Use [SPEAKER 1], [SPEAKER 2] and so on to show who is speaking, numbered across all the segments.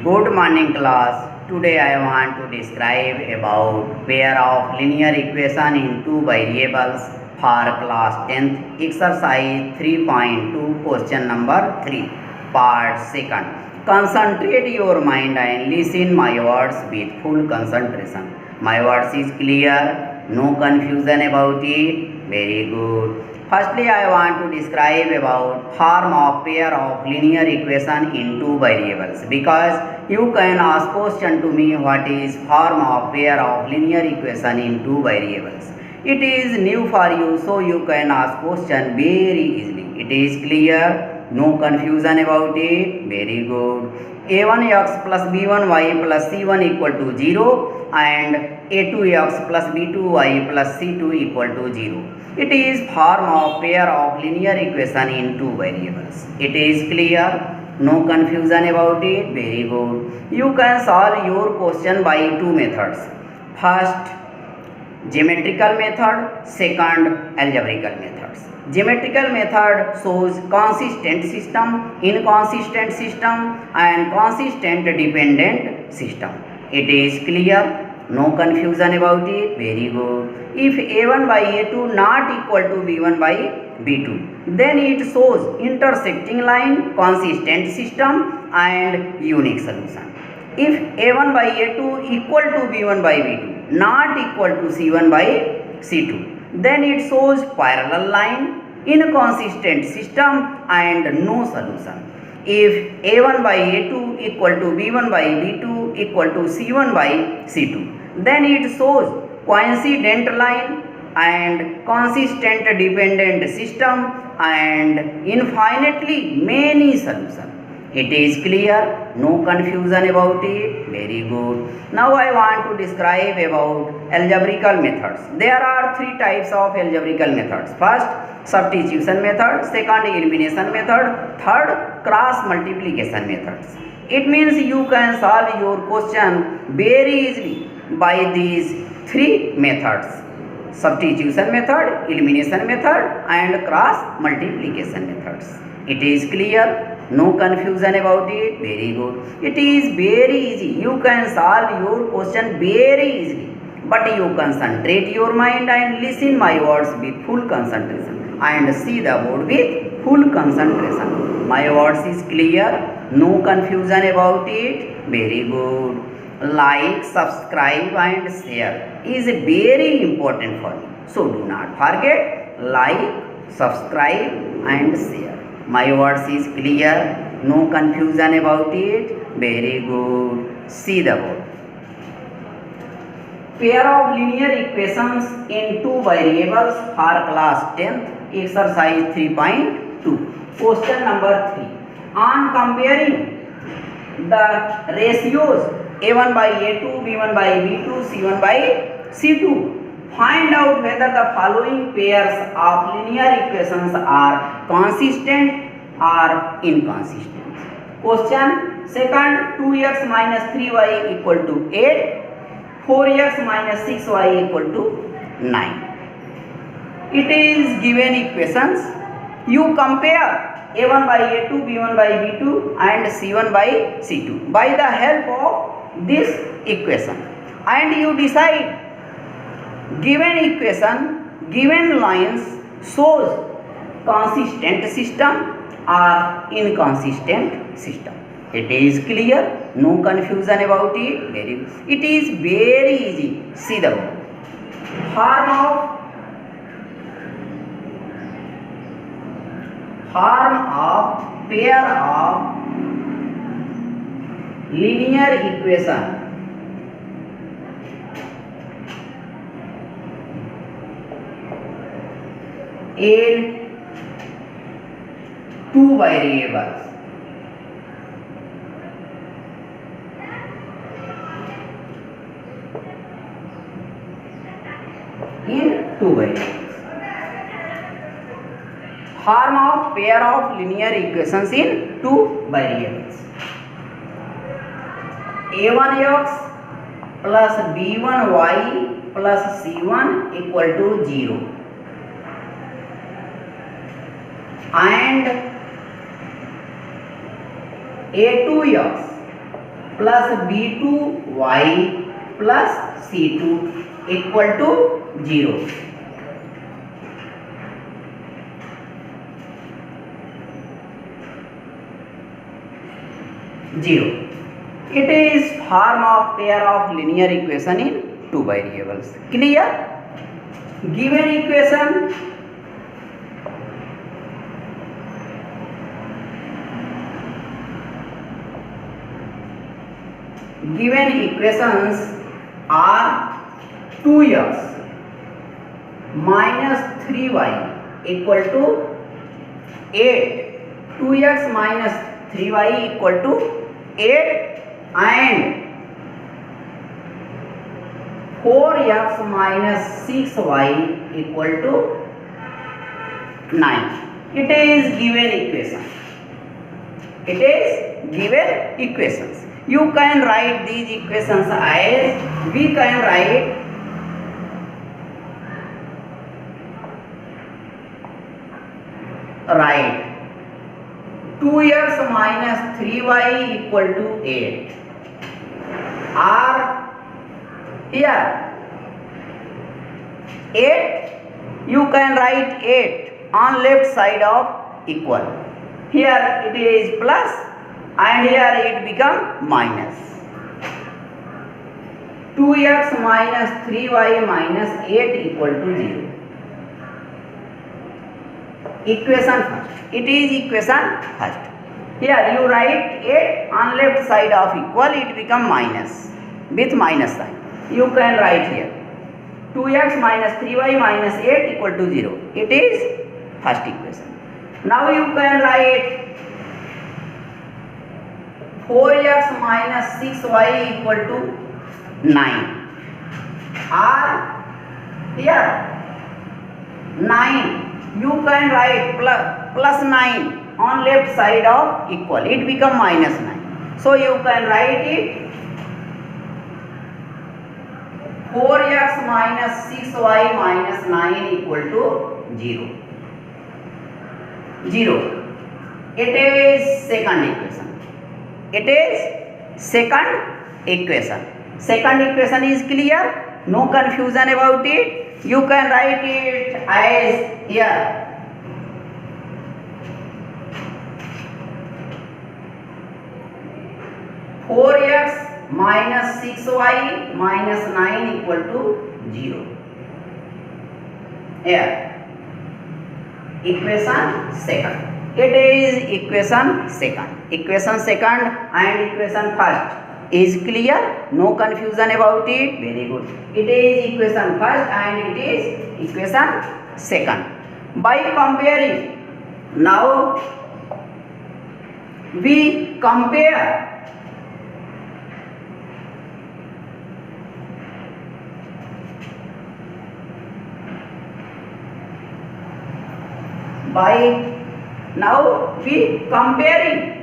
[SPEAKER 1] Good morning class. Today I want to describe about pair of linear equation in two variables for class 10th exercise 3.2 question number 3 part 2nd. Concentrate your mind and listen my words with full concentration. My words is clear, no confusion about it. Very good. Firstly, I want to describe about form of pair of linear equation in two variables, because you can ask question to me what is form of pair of linear equation in two variables. It is new for you, so you can ask question very easily. It is clear, no confusion about it. Very good. a1x plus b1y plus c1 equal to 0 and a2x plus b2y plus c2 equal to 0. It is form of pair of linear equation in two variables. It is clear, no confusion about it. Very good. You can solve your question by two methods. First, geometrical method. Second, algebraical methods. Geometrical method shows consistent system, inconsistent system and consistent dependent system. It is clear, no confusion about it. Very good. If a1 by a2 not equal to b1 by b2, then it shows intersecting line, consistent system and unique solution. If a1 by a2 equal to b1 by b2 not equal to c1 by c2, then it shows parallel line, inconsistent system and no solution. If a1 by a2 equal to b1 by b2 equal to c1 by c2, then it shows coincident line and consistent dependent system and infinitely many solutions. It is clear, no confusion about it. Very good. Now I want to describe about algebraical methods. There are three types of algebraical methods. First, substitution method. Second, elimination method. Third, cross multiplication methods. It means you can solve your question very easily by these three methods: substitution method, elimination method and cross multiplication methods. It is clear, no confusion about it. Very good. It is very easy. You can solve your question very easily, but you concentrate your mind and listen my words with full concentration and see the board with full concentration. My words is clear, no confusion about it. Very good. Like, subscribe and share is very important for me. So do not forget, like, subscribe and share. My words is clear, no confusion about it. Very good. See the board. Pair of linear equations in two variables for class 10th exercise 3.2. Question number 3. On comparing the ratios a1 by a2, b1 by b2, c1 by c2, find out whether the following pairs of linear equations are consistent or inconsistent. Question second, 2x minus 3y equal to 8, 4x minus 6y equal to 9. It is given equations. You compare a1 by a2, b1 by b2 and c1 by c2 by the help of this equation, and you decide given equation, given lines shows consistent system or inconsistent system. It is clear, no confusion about it. It is very easy. See the form of pair of linear equation in two variables. Form of pair of linear equations in two variables. a1x plus b1y plus c1 equal to 0 and a2x plus b2y plus c2 equal to 0. It is form of pair of linear equation in two variables. Clear? Given equation, given equations are 2x minus 3y equal to 8. 2x minus 3y equal to 8 and 4x minus 6y equal to 9. It is given equation. It is given equations. You can write these equations as, we can write right 2x minus 3y equal to 8 or here 8 you can write 8 on left side of equal. Here it is plus and here it become minus. 2x minus 3y minus 8 equal to 0. Equation first. It is equation first. Here you write 8 on left side of equal, it become minus with minus sign. You can write here 2x minus 3y minus 8 equal to 0. It is first equation. Now you can write 4x minus 6y equal to 9 or here 9 you can write plus 9 on left side of equal, it become minus 9. So you can write it 4x minus 6y minus 9 equal to 0. It is second equation. It is second equation. Second equation is clear, no confusion about it. You can write it as here 4x minus 6y minus 9 equal to 0. Here equation second. It is equation second. Equation second and equation first is clear, no confusion about it. Very good. It is equation first and it is equation second. By comparing, now we compare now we comparing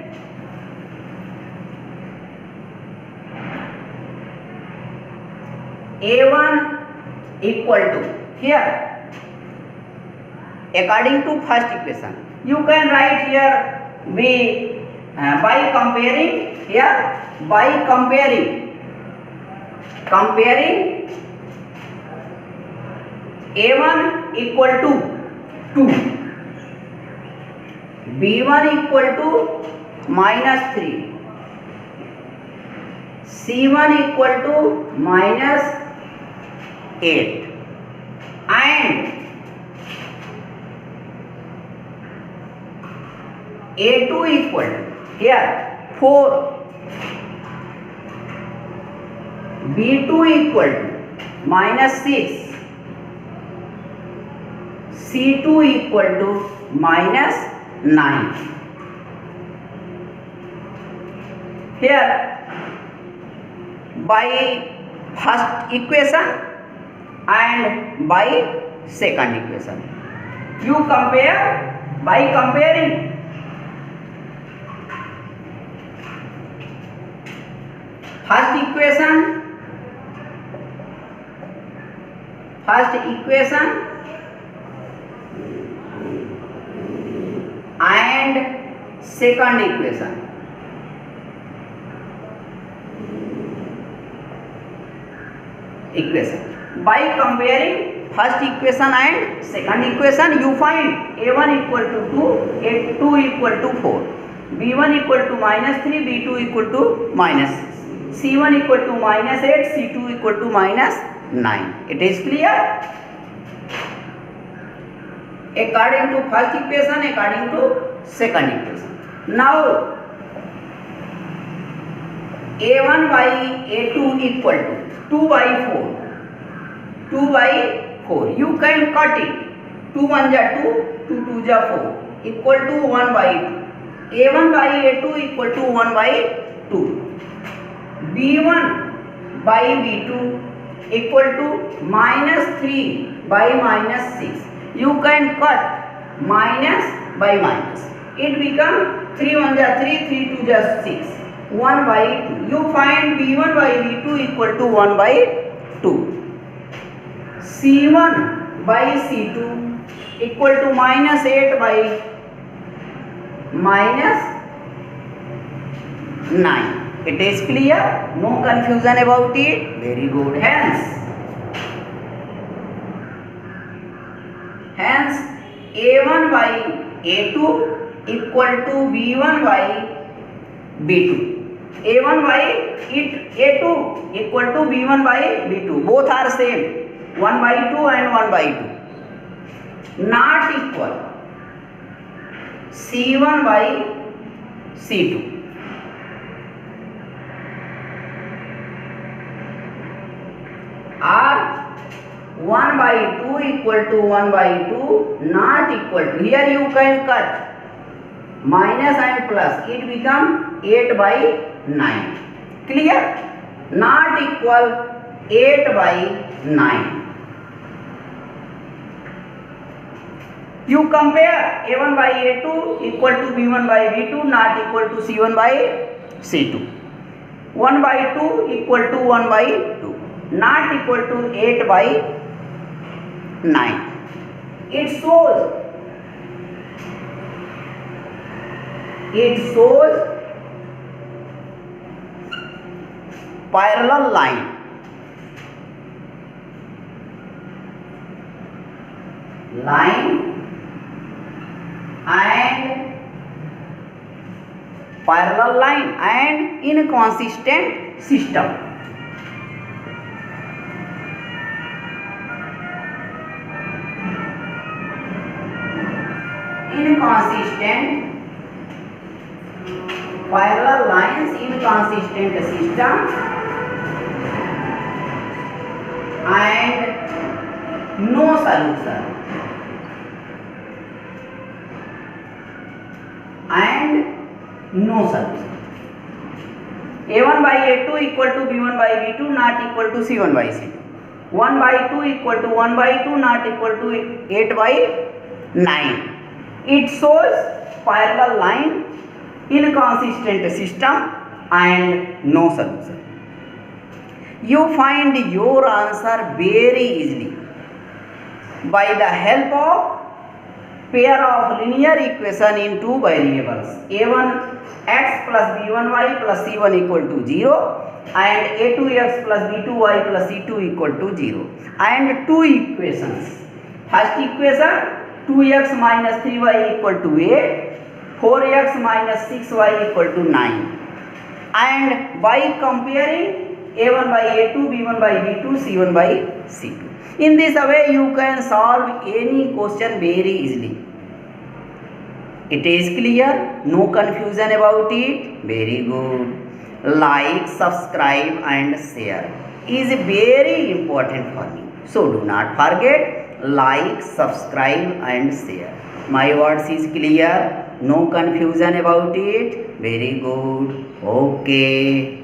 [SPEAKER 1] A1 equal to, here according to first equation you can write here we by comparing A1 equal to 2, B1 equal to minus 3, C1 equal to minus 8 and A2 equal to here 4, B2 equal to minus 6, C2 equal to minus 9. Here by first equation and by second equation you compare. By comparing first equation and second equation, equation. By comparing first equation and second equation, you find a1 equal to 2, a2 equal to 4, b1 equal to -3, b2 equal to -6, c1 equal to -8, c2 equal to -9. It is clear? According to first equation, according to second equation. Now a1 by a2 equal to 2 by 4. 2 by 4. You can cut it. 2 1 ja 2, 2 2 ja 4 equal to 1 by 2. A1 by A2 equal to 1 by 2. B1 by B2 equal to -3 by -6. You can cut minus by minus. It become 3 1 ja 3, 3 2 ja 6. 1 by 2. You find B1 by B2 equal to 1 by 2. C1 by C2 equal to -8 by -9. It is clear? No confusion about it? Very good. Hence A1 by A2 equal to B1 by B2. A1 by A2 equal to B1 by B2. Both are same. 1 by 2 and 1 by 2. Not equal. C1 by C2. Or 1 by 2 equal to 1 by 2 not equal to. Here you can cut minus and plus. It become 8 by 9. Clear? Not equal 8 by 9. You compare A1 by A2 equal to B1 by B2 not equal to C1 by C2. 1 by 2 equal to 1 by 2 not equal to 8 by 9. It shows parallel line. Parallel line and inconsistent system. Inconsistent parallel lines, inconsistent system, and no solution. A1 by A2 equal to B1 by B2 not equal to C1 by C2. 1 by 2 equal to 1 by 2 not equal to 8 by 9. It shows parallel line, inconsistent system, and no solution. You find your answer very easily by the help of pair of linear equation in two variables. A1x plus b1y plus c1 equal to 0 and a2x plus b2y plus c2 equal to 0. And two equations. First equation 2x minus 3y equal to 8, 4x minus 6y equal to 9. And by comparing a1 by a2, b1 by b2, c1 by c2. In this way you can solve any question very easily. It is clear? No confusion about it? Very good. Like, subscribe and share is very important for me. So do not forget, like, subscribe and share. My words is clear? No confusion about it? Very good. Okay.